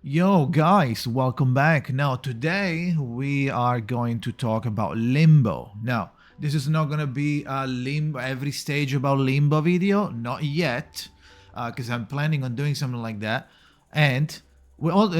Yo guys, welcome back. Now today we are going to talk about Limbo. Now, this is not gonna be a Limbo every stage about Limbo video, not yet, because I'm planning on doing something like that. And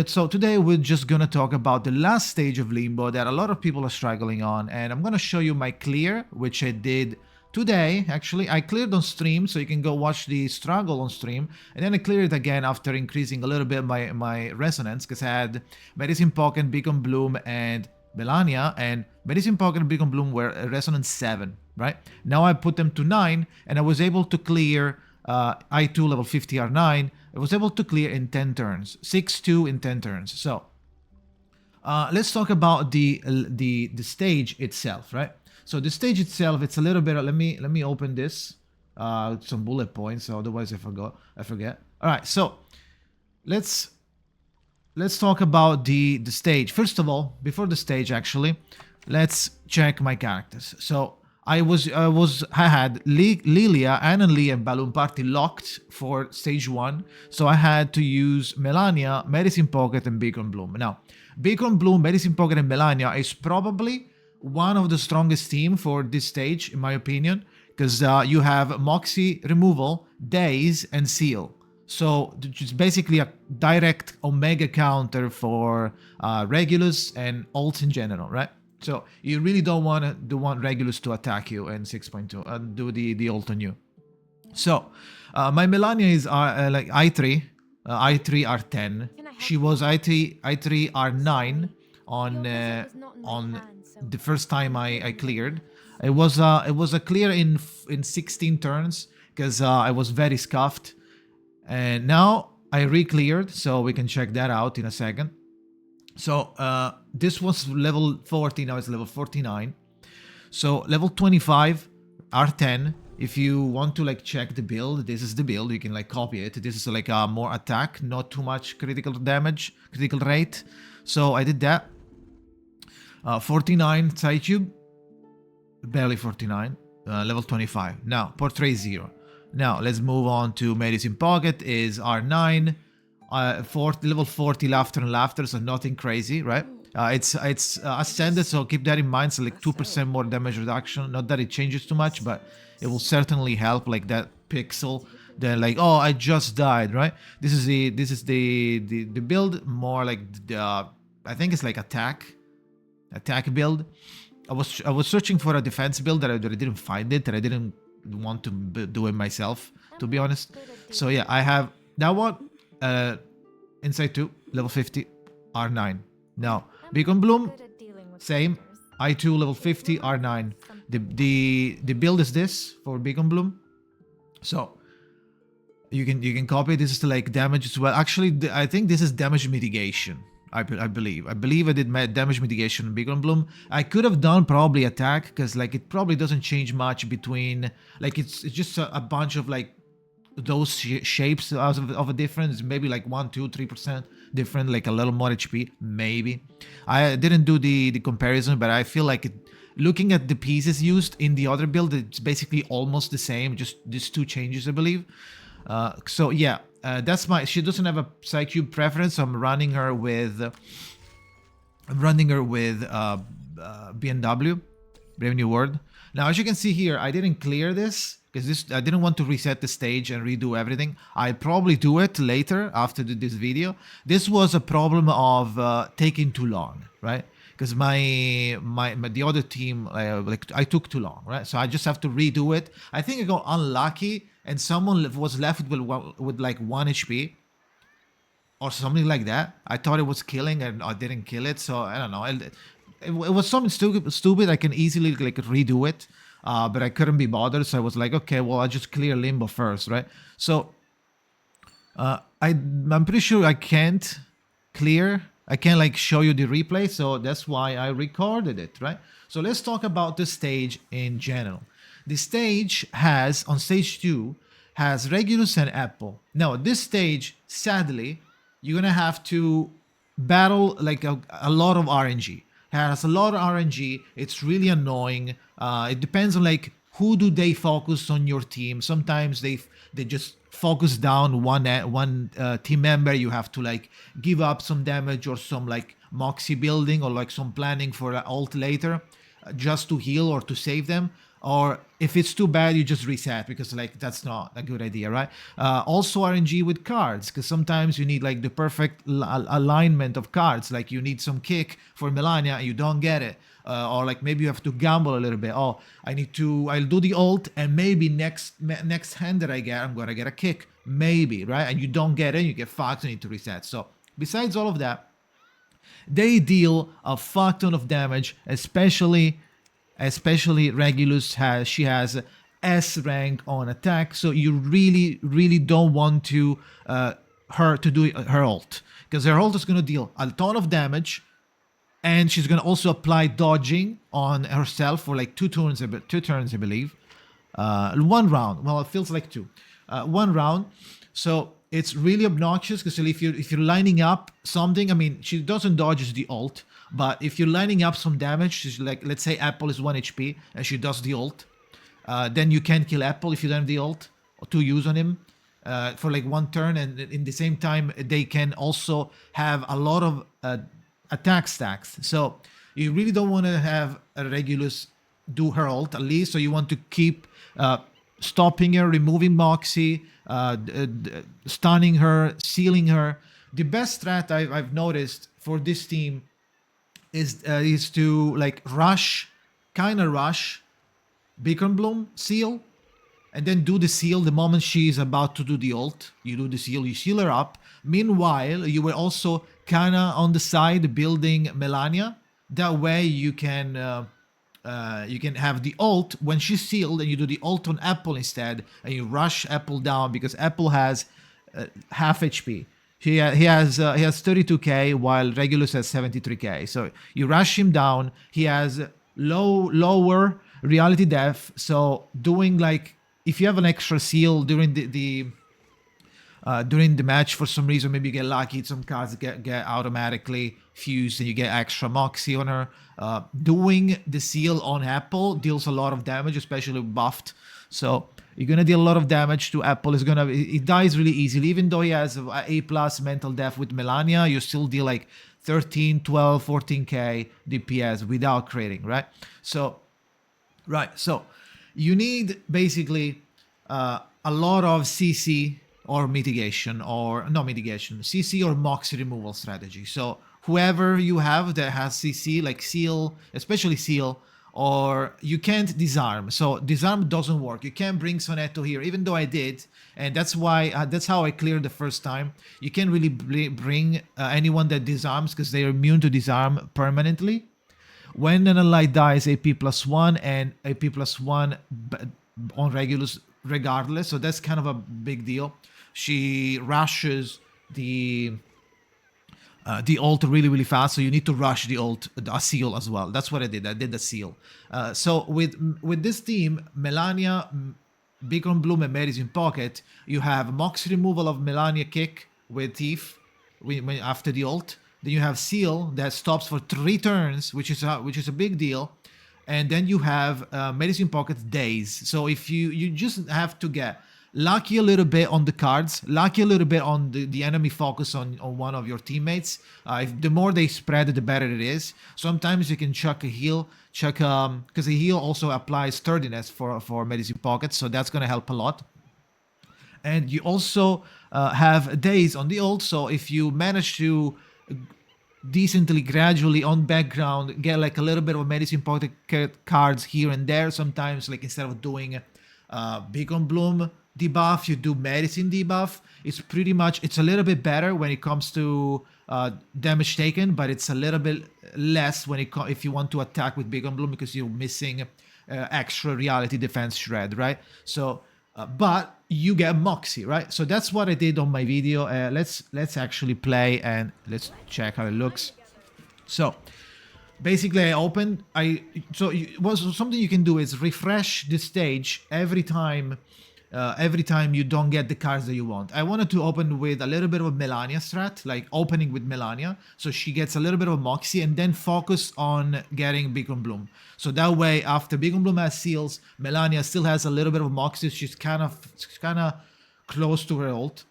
so today we're just gonna talk about the last stage of Limbo that a lot of people are struggling on, and I'm gonna show you my clear, which I did today. Actually, I cleared on stream, so you can go watch the struggle on stream, and then I cleared it again after increasing a little bit my resonance, because I had Medicine Pocket, Beacon Bloom, and Melania, and Medicine Pocket and Beacon Bloom were resonance 7, right? Now I put them to 9, and I was able to clear I2 level 50 R9. I was able to clear in 10 turns, 6-2 in 10 turns. So let's talk about the stage itself, right? So the stage itself, it's a little bit. Let me open this, some bullet points. Otherwise, I forget. All right, so let's talk about the stage. First of all, before the stage, actually, let's check my characters. So I had Lilia, Annalie, and Balloon Party locked for stage 1. So I had to use Melania, Medicine Pocket, and Beacon Bloom. Now, Beacon Bloom, Medicine Pocket, and Melania is probably one of the strongest team for this stage, in my opinion, because you have Moxie removal, Daze, and Seal. So it's basically a direct Omega counter for Regulus and ults in general, right? So you really don't want Regulus to attack you in 6.2 and do the ult on you. So my Melania is like I3 R10. She was I3 R9 on the first time I cleared. It was a clear in 16 turns because I was very scuffed, and now I re-cleared, so we can check that out in a second. So this was level 40, now it's level 49. So level 25 R10. If you want to like check the build, this is the build. You can like copy it. This is like a more attack, not too much critical damage, critical rate. So I did that. 49 side tube, barely 49, level 25. Now portrait 0. Now let's move on to Medicine Pocket is R9, level 40 laughter and laughter, so nothing crazy, right? It's ascended, so keep that in mind. So like 2% more damage reduction. Not that it changes too much, but it will certainly help. Like that pixel, then like, oh, I just died, right? This is the build, more like I think it's like attack build. I was searching for a defense build that I didn't find it, and I didn't want to do it myself, to be honest. So yeah, I have that one. Inside 2, level 50, R9. Now Beacon Bloom, same, I2 level 50, R9. The build is this for Beacon Bloom. So you can copy. This is to like damage as well. Actually, I think this is damage mitigation. I believe I did damage mitigation in Beacon Bloom. I could have done probably attack, because like it probably doesn't change much between, like it's just a bunch of like those shapes of a difference, maybe like 1, 2, 3% different, like a little more HP, maybe. I didn't do the comparison, but I feel like looking at the pieces used in the other build, it's basically almost the same, just these 2 changes, I believe. So yeah, that's she doesn't have a Psycube preference, so I'm running her with BNW, Brave New World. Now, as you can see here, I didn't clear this because I didn't want to reset the stage and redo everything. I'll probably do it later after this video. This was a problem of taking too long, right? Because the other team, like I took too long, right? So I just have to redo it. I think I got unlucky, and someone was left with like 1 HP or something like that. I thought it was killing, and I didn't kill it. So I don't know. It was something stupid. I can easily like redo it, but I couldn't be bothered. So I was like, okay, well, I'll just clear Limbo first, right? So I'm pretty sure I can't like show you the replay, so that's why I recorded it, right? So let's talk about the stage in general. The stage on stage 2 has Regulus and Apple. Now this stage, sadly, you're gonna have to battle like a lot of RNG. It has a lot of RNG. It's really annoying. It depends on like who do they focus on your team. Sometimes they just focus down one team member, you have to like give up some damage or some like moxie building or like some planning for ult later, just to heal or to save them. Or if it's too bad, you just reset, because like that's not a good idea, right? Also RNG with cards, because sometimes you need like the perfect alignment of cards. Like you need some kick for Melania, you don't get it. Or like maybe you have to gamble a little bit. Oh, I'll do the ult, and maybe next hand that I get, I'm gonna get a kick, maybe, right? And you don't get it, you get fucked, you need to reset. So besides all of that, they deal a fuck ton of damage, especially Regulus has S rank on attack, so you really don't want to her to do her ult, because her ult is going to deal a ton of damage, and she's going to also apply dodging on herself for like two turns, I believe. 1 round. Well, it feels like 2. 1 round. So it's really obnoxious, because if you're lining up something, I mean, she doesn't dodge the ult, but if you're lining up some damage, she's like, let's say Apple is 1 HP and she does the ult, then you can't kill Apple if you don't have the ult to use on him for like 1 turn, and in the same time they can also have a lot of attack stacks. So you really don't want to have a Regulus do her ult, at least. So you want to keep stopping her, removing Moxie, stunning her, sealing her. The best strat I've noticed for this team is to like rush Beacon Bloom seal, and then do the seal the moment she's about to do the ult. You do the seal, you seal her up. Meanwhile, you were also kinda on the side building Melania. That way you can have the ult when she's sealed, and you do the ult on Apple instead, and you rush Apple down, because Apple has half HP. He has 32k, while Regulus has 73k. So you rush him down. He has lower reality depth. So doing like, if you have an extra seal during the match, for some reason, maybe you get lucky, some cards get automatically fused and you get extra Moxie on her. Doing the seal on Apple deals a lot of damage, especially buffed. So you're gonna deal a lot of damage to Apple. He dies really easily, even though he has A+ mental death with Melania. You still deal like 13, 12, 14k DPS without creating, right? So you need basically a lot of CC or mitigation, or no mitigation, CC or Moxie removal strategy. So whoever you have that has CC, like seal, especially seal, or you can't disarm. So disarm doesn't work. You can't bring Sonetto here, even though I did, and that's how I cleared the first time. You can't really bring anyone that disarms, because they are immune to disarm permanently. When an ally dies, AP +1 and AP +1 on Regulus regardless. So that's kind of a big deal. She rushes the ult really fast, so you need to rush the ult, a seal as well. That's what I did. I did the seal. So with this team, Melania, Beacon Bloom, and Mary's in pocket, you have Mox removal of Melania kick with Thief after the ult. Then you have seal that stops for 3 turns, which is a big deal. And then you have Medicine Pocket days. So if you just have to get lucky a little bit on the cards, lucky a little bit on the enemy focus on one of your teammates. The more they spread, the better it is. Sometimes you can chuck a heal, because a heal also applies sturdiness for Medicine Pockets, so that's going to help a lot. And you also have days on the ult, so if you manage to decently, gradually on background, get like a little bit of Medicine Pocket cards here and there. Sometimes, like instead of doing Beacon Bloom debuff, you do Medicine debuff. It's a little bit better when it comes to damage taken, but it's a little bit less if you want to attack with Beacon Bloom, because you're missing extra reality defense shred, right? So, but you get Moxie, right? So that's what I did on my video. Let's actually play and let's check how it looks. So basically I opened, something you can do is refresh the stage every time you don't get the cards that you want. I wanted to open with a little bit of a Melania strat, like opening with Melania, so she gets a little bit of Moxie, and then focus on getting Beacon Bloom. So that way, after Beacon Bloom has seals, Melania still has a little bit of Moxie. She's kind of close to her ult.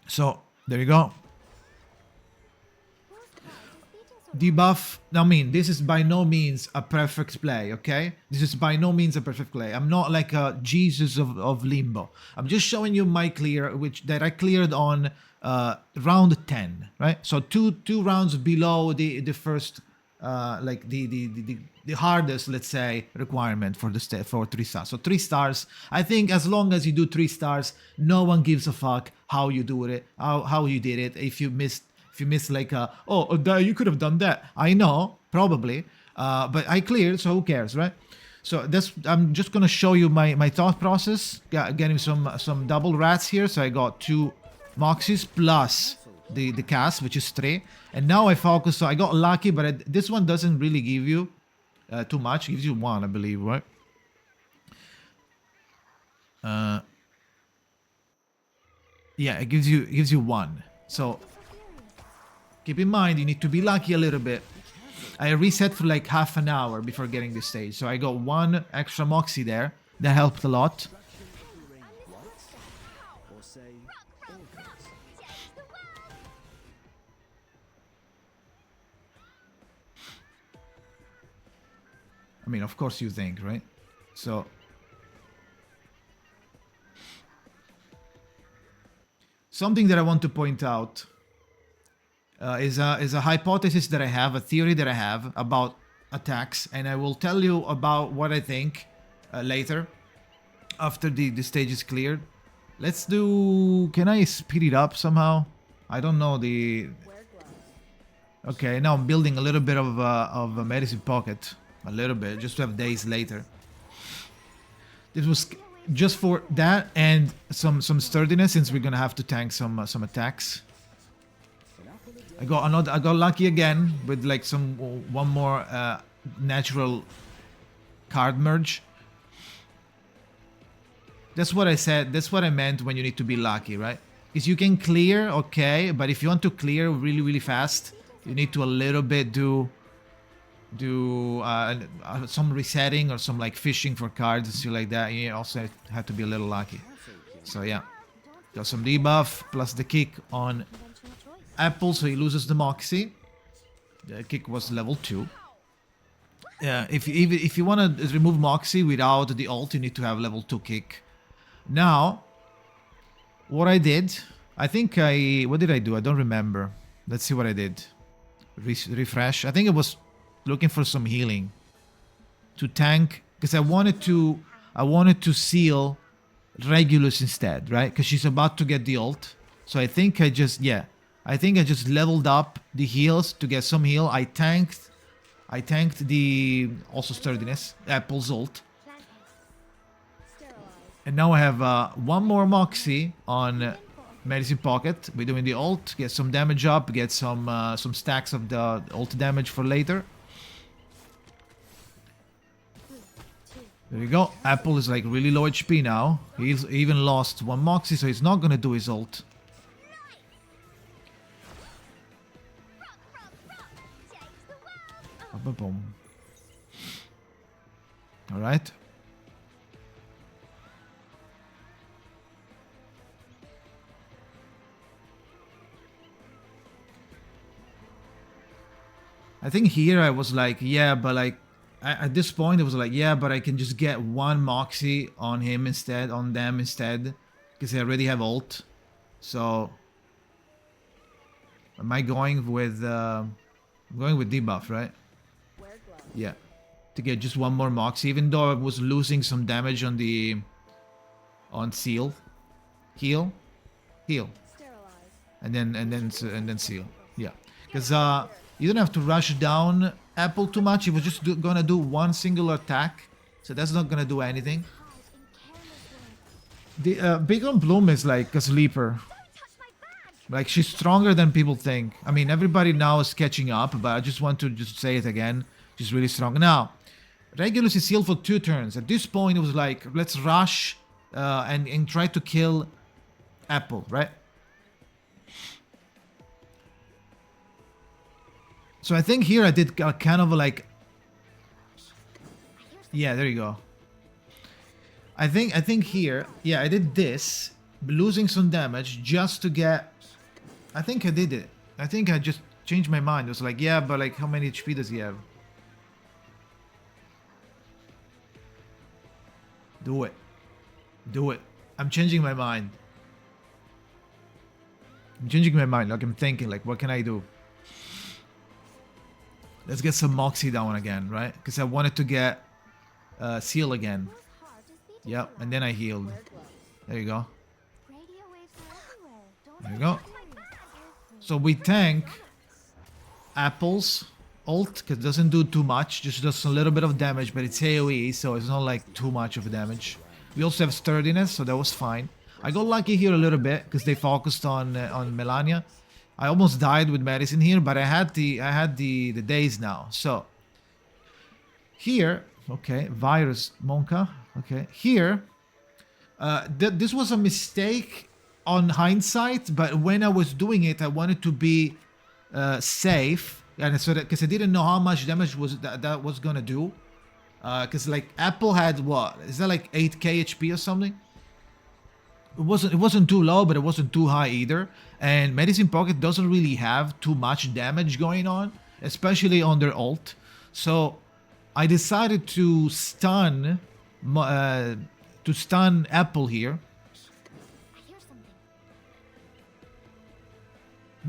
So there you go. Debuff. I mean, this is by no means a perfect play, okay? This is by no means a perfect play. I'm not like a Jesus of Limbo. I'm just showing you my clear, that I cleared on round 10, right? So two rounds below the first, like the hardest, let's say, requirement for for 3 stars. So 3 stars. I think as long as you do 3 stars, no one gives a fuck how you do it, how you did it. If you missed like you could have done that. I know, probably, but I cleared, so who cares, right? So I'm just gonna show you my thought process. Getting some double rats here. So I got 2 Moxies plus the cast, which is 3. And now I focus. So I got lucky, but this one doesn't really give you too much. It gives you 1, I believe, right? Yeah, it gives you 1. So keep in mind, you need to be lucky a little bit. I reset for like half an hour before getting this stage. So I got 1 extra Moxie there. That helped a lot. I mean, of course you think, right? So something that I want to point out is a hypothesis that I have, a theory that I have about attacks, and I will tell you about what I think later, after the stage is cleared. Let's do... Can I speed it up somehow? I don't know the... Okay, now I'm building a little bit of a medicine pocket. A little bit, just to have days later. This was just for that and some sturdiness, since we're gonna have to tank some attacks. I got lucky again with like one more natural card merge. That's what I said. That's what I meant when you need to be lucky, right? Because you can clear, okay, but if you want to clear really, really fast, you need to a little bit do some resetting or some like fishing for cards and stuff like that. You also have to be a little lucky. So yeah, got some debuff plus the kick on Apple, so he loses the Moxie. The kick was level 2. Yeah, if you want to remove Moxie without the ult, you need to have level 2 kick. Now, what I did, I think what did I do? I don't remember. Let's see what I did. Refresh. I think it was looking for some healing to tank, because I wanted to seal Regulus instead, right? Because she's about to get the ult. So I think I just leveled up the heals to get some heal. I tanked the also sturdiness, Apple's ult. And now I have 1 more Moxie on Medicine Pocket. We're doing the ult, get some damage up, get some stacks of the ult damage for later. There you go. Apple is like really low HP now. He's even lost 1 Moxie, so he's not gonna do his ult. Boom. All right. I think here I was like, yeah, but like at this point it was like, yeah, but I can just get 1 Moxie on him instead, on them instead, because they already have ult. So am I going with I'm going with debuff, right? Yeah, to get just 1 more Moxie, even though I was losing some damage on the seal, heal, and then seal. Yeah, because you don't have to rush down Apple too much. He was just gonna do 1 single attack, so that's not gonna do anything. The Big Bloom is like a sleeper. Like, she's stronger than people think. I mean, everybody now is catching up, but I just want to just say it again. She's really strong. Now, Regulus is healed for 2 turns. At this point, it was like, let's rush and try to kill Apple, right? So I think here I did kind of like... Yeah, there you go. I think here, yeah, I did this losing some damage just to get... I think I did it. I think I just changed my mind. It was like, yeah, but like how many HP does he have? Do it. Do it. I'm changing my mind. I'm changing my mind. Like I'm thinking, like, what can I do? Let's get some Moxie down again, right? Because I wanted to get Seal again. Yep, and then I healed. There you go. There you go. So we tank Apple's ult, because it doesn't do too much, just does a little bit of damage, but it's AoE, so it's not like too much of damage. We also have sturdiness, so that was fine. I got lucky here a little bit, because they focused on Melania. I almost died with medicine here, but I had the days now. So here, okay, virus Monka, okay, here, this was a mistake on hindsight, but when I was doing it, I wanted to be safe, and so that because I didn't know how much damage was that was gonna do, because like Apple had what is that like 8k HP or something. It wasn't too low, but it wasn't too high either. And Medicine Pocket doesn't really have too much damage going on, especially on their ult. So I decided to stun Apple here,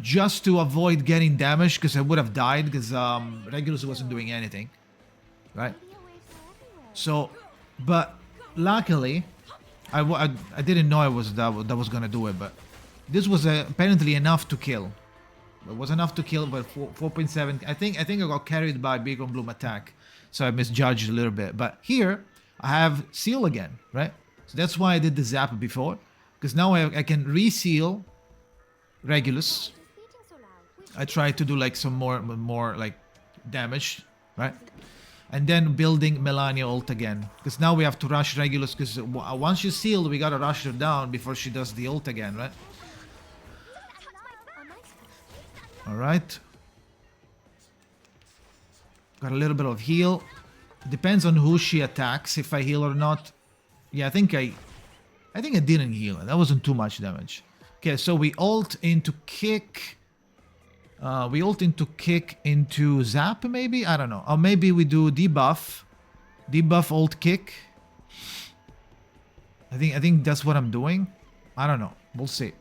just to avoid getting damaged, because I would have died, because Regulus wasn't doing anything, right? So, but luckily, I didn't know that was gonna do it, but this was apparently enough to kill. It was enough to kill, but 4.7. I think I got carried by Big on Bloom attack, so I misjudged a little bit. But here I have Seal again, right? So that's why I did the zap before, because now I can reseal Regulus. I tried to do like some more like damage, right? And then building Melania ult again, because now we have to rush Regulus, because once she's sealed, we gotta rush her down before she does the ult again, right? Alright. Got a little bit of heal. Depends on who she attacks, if I heal or not. Yeah, I think I didn't heal. That wasn't too much damage. Okay, so we ult into kick. We ult into kick into zap, maybe? I don't know. Or maybe we do debuff. Debuff ult kick. I think that's what I'm doing. I don't know. We'll see.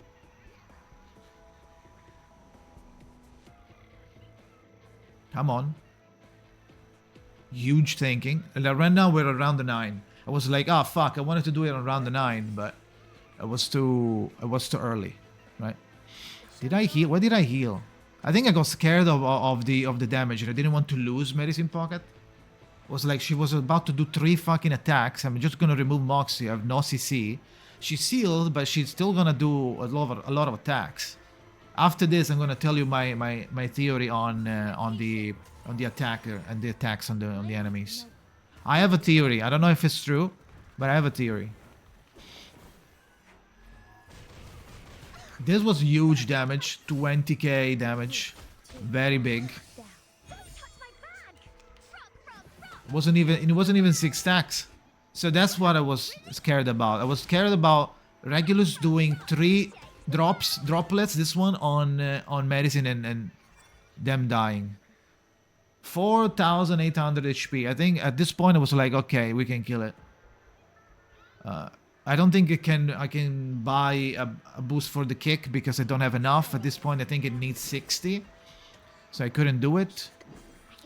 Come on. Huge thinking. And right now we're around the 9. I was like, oh fuck, I wanted to do it around the 9, but it was too early, right? Did I heal? What did I heal? I think I got scared of the damage, and I didn't want to lose Medicine Pocket. It was like she was about to do 3 fucking attacks. I'm just gonna remove Moxie. I have no CC. She's sealed, but she's still gonna do a lot of attacks. After this, I'm gonna tell you my theory on the attacker and the attacks on the enemies. I have a theory. I don't know if it's true, but I have a theory. This was huge damage, 20k damage, very big. It wasn't even 6 stacks. So that's what I was scared about. I was scared about Regulus doing 3 droplets. This one on medicine and them dying. 4,800 HP. I think at this point I was like, okay, we can kill it. I don't think I can buy a boost for the kick because I don't have enough. At this point I think it needs 60. So I couldn't do it.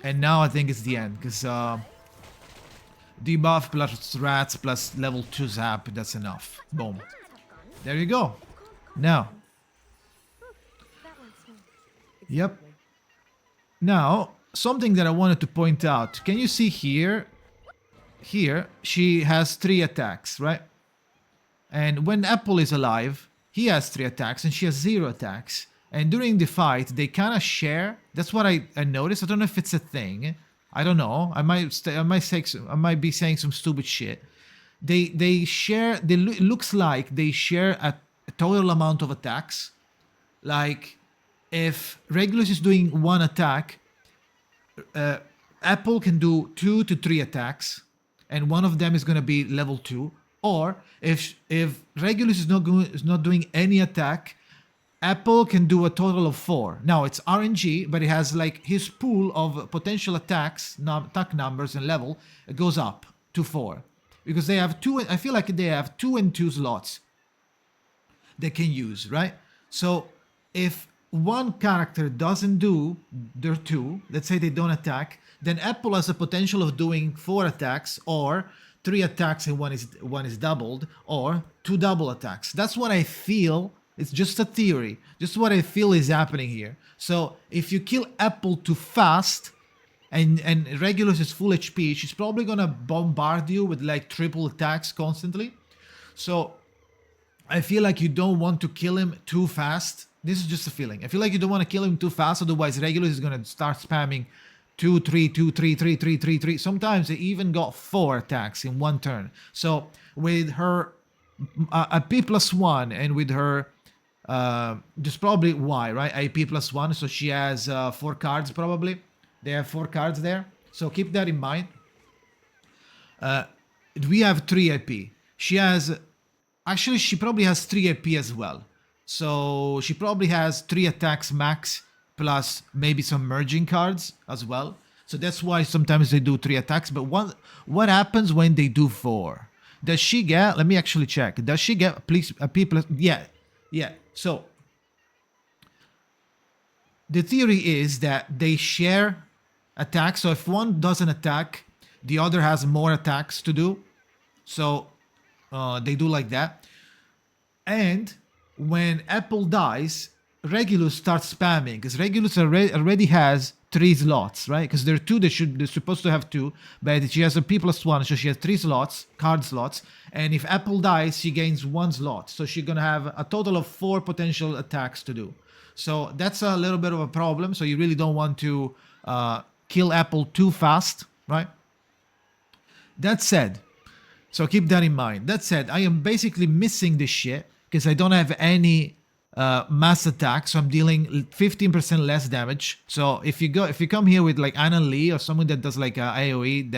And now I think it's the end, because debuff plus Strat plus level 2 zap, that's enough. Boom. There you go. Now. Yep. Now, something that I wanted to point out. Can you see here? Here, she has 3 attacks, right? And when Apple is alive, he has 3 attacks and she has 0 attacks. And during the fight, they kind of share. That's what I noticed. I don't know if it's a thing. I don't know. I might be saying some stupid shit. They share. It looks like they share a total amount of attacks. Like if Regulus is doing 1 attack, Apple can do 2 to 3 attacks, and one of them is going to be level 2. Or if Regulus is not doing any attack, Apple can do a total of 4. Now it's RNG, but it has like his pool of potential attacks, attack numbers and level, it goes up to 4. Because they have 2, I feel like they have 2 and 2 slots they can use, right? So if one character doesn't do their 2, let's say they don't attack, then Apple has a potential of doing 4 attacks, or 3 attacks and one is doubled, or 2 double attacks. That's what I feel. It's just a theory. Just what I feel is happening here. So if you kill Apple too fast, and Regulus is full HP, she's probably gonna bombard you with like triple attacks constantly. So I feel like you don't want to kill him too fast. This is just a feeling. I feel like you don't want to kill him too fast, otherwise Regulus is gonna start spamming 2, 3, 2, 3, 3, 3, 3, 3. Sometimes they even got 4 attacks in one turn. So with her a P+1 and with her just probably Y, right? AP +1, so she has 4 cards probably. They have 4 cards there, so keep that in mind. We have 3 AP. She has, actually she probably has 3 AP as well. So she probably has 3 attacks max plus maybe some merging cards as well. So that's why sometimes they do 3 attacks. But what happens when they do 4? Does she get, let me actually check. Does she get a P+, yeah. So the theory is that they share attacks. So if one doesn't attack, the other has more attacks to do. So they do like that. And when Apple dies, Regulus starts spamming, because Regulus already has 3 slots, right? Because there are 2, they're supposed to have 2, but she has a P+1, so she has 3 slots, card slots. And if Apple dies, she gains 1 slot. So she's gonna have a total of 4 potential attacks to do. So that's a little bit of a problem. So you really don't want to kill Apple too fast, right? That said, so keep that in mind. That said, I am basically missing this shit because I don't have any mass attack, so I'm dealing 15% less damage. So if you come here with like Anna Lee or someone that does like a AoE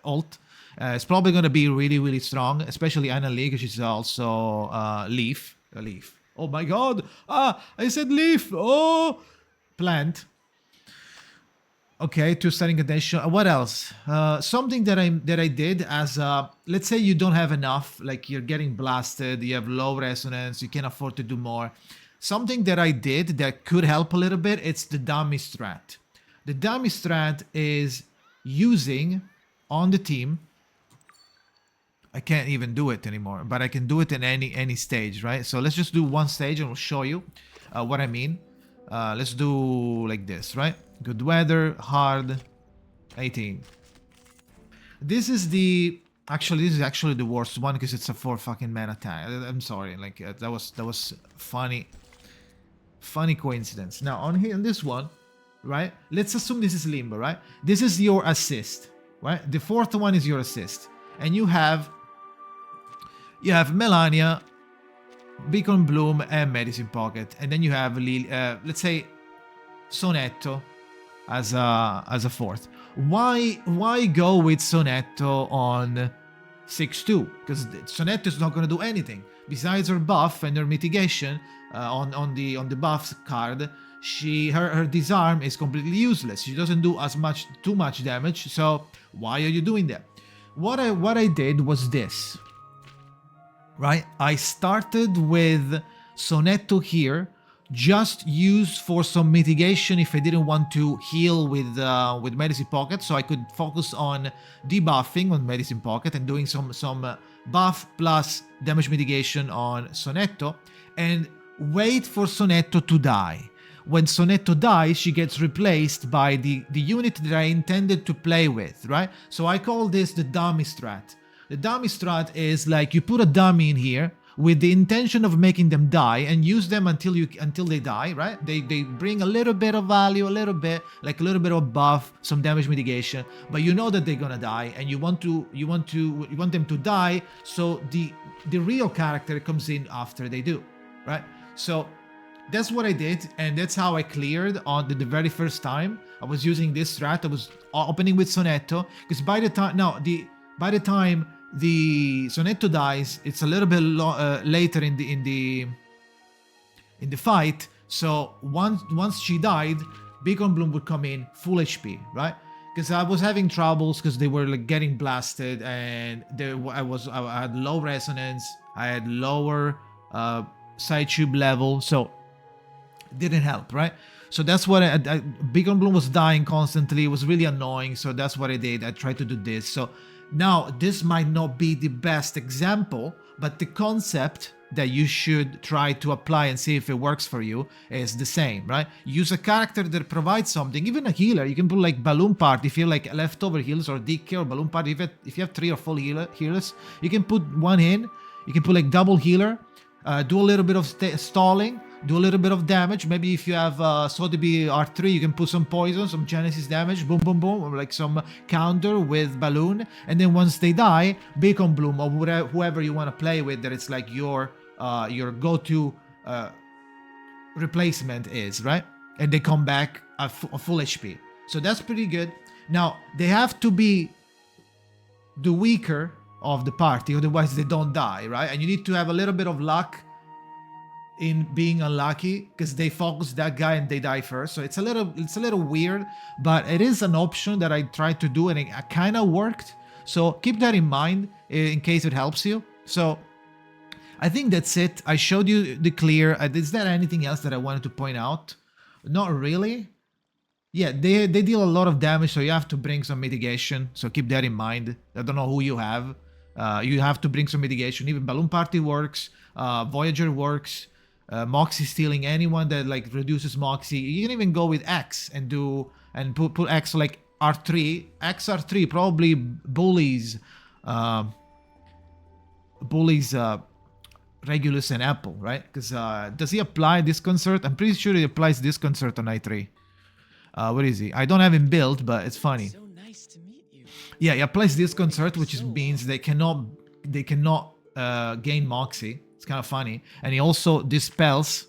ult, it's probably gonna be really strong, especially Anna Lee because she's also leaf. Oh my god! I said leaf. Oh, plant. Okay, 2 starting condition. What else? Something that I did as let's say you don't have enough, like you're getting blasted, you have low resonance, you can't afford to do more. Something that I did that could help a little bit, it's the dummy strat. The dummy strat is using on the team. I can't even do it anymore, but I can do it in any stage, right? So let's just do one stage and we'll show you what I mean. Let's do like this, right? Good weather, hard, 18. This is actually the worst one because it's a 4 fucking man attack. I'm sorry, like that was funny coincidence. Now on here on this one, right? Let's assume this is Limbo, right? This is your assist, right? The 4th one is your assist, and you have Melania, Beacon Bloom, and Medicine Pocket, and then you have let's say Sonetto as a 4th. Why go with Sonetto on 6-2? Because Sonetto is not going to do anything besides her buff and her mitigation on the buff card. Her disarm is completely useless. She doesn't do too much damage. So why are you doing that? What I did was this. Right, I started with Sonetto here, just used for some mitigation if I didn't want to heal with Medicine Pocket, so I could focus on debuffing on Medicine Pocket and doing some buff plus damage mitigation on Sonetto, and wait for Sonetto to die. When Sonetto dies, she gets replaced by the unit that I intended to play with, right? So I call this the dummy strat. The dummy strat is like you put a dummy in here with the intention of making them die and use them until they die, right? They bring a little bit of value, a little bit of buff, some damage mitigation, but you know that they're gonna die, and you want them to die, so the real character comes in after they do, right? So that's what I did, and that's how I cleared on the very first time. I was using this strat. I was opening with Sonetto because by the time the Sonetto dies. It's a little bit later in the fight. So once she died, Beacon Bloom would come in full HP, right? Because I was having troubles because they were like getting blasted, and I had low resonance, I had lower side tube level, so it didn't help, right? So that's what Beacon Bloom was dying constantly. It was really annoying, so that's what I did. I tried to do this. So now this might not be the best example, but the concept that you should try to apply and see if it works for you is the same, right? Use a character that provides something, even a healer. You can put like Balloon Party if you have like leftover heals, or DK or Balloon Party. If you have 3 or 4 healers, you can put one in. You can put like double healer, do a little bit of stalling, do a little bit of damage. Maybe if you have Sotheby R3, you can put some poison, some Genesis damage, boom, boom, boom, or like some counter with Balloon. And then once they die, Beacon Bloom or whoever you want to play with, that it's like your go-to replacement is, right? And they come back at full HP. So that's pretty good. Now, they have to be the weaker of the party, otherwise they don't die, right? And you need to have a little bit of luck in being unlucky, because they focus that guy and they die first. So it's a little weird, but it is an option that I tried to do, and it kind of worked. So keep that in mind in case it helps you. So I think that's it. I showed you the clear. Is there anything else that I wanted to point out? Not really. Yeah, they deal a lot of damage, so you have to bring some mitigation. So keep that in mind. I don't know who you have. You have to bring some mitigation. Even Balloon Party works. Voyager works. Moxie stealing, anyone that like reduces Moxie. You can even go with X and put X like R3. XR3 probably bullies Regulus and Apple, right? Because does he apply Disconcert? I'm pretty sure he applies Disconcert on I3. What is he? I don't have him built, but it's funny. So nice to meet you. Yeah, he applies Disconcert, which means they cannot gain Moxie. It's kind of funny. And he also dispels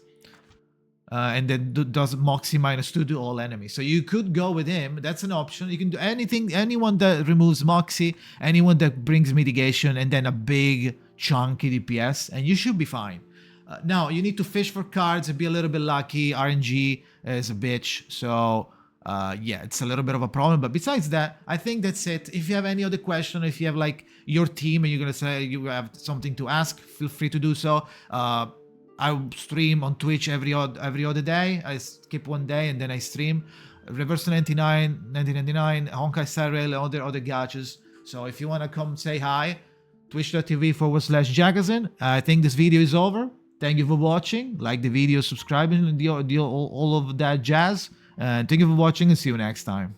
and then does Moxie -2 to all enemies. So you could go with him. That's an option. You can do anything. Anyone that removes Moxie, anyone that brings mitigation, and then a big chunky DPS, and you should be fine. Now, you need to fish for cards and be a little bit lucky. RNG is a bitch. So yeah, it's a little bit of a problem. But besides that, I think that's it. If you have any other question, if you have like your team and you're going to say you have something to ask, feel free to do so. I stream on Twitch every other day. I skip one day and then I stream. Reverse 99, 1999, Honkai Star Rail, and other gadgets. So if you want to come say hi, twitch.tv/Jakazin. I think this video is over. Thank you for watching. Like the video, subscribing, and all of that jazz. And thank you for watching, and see you next time.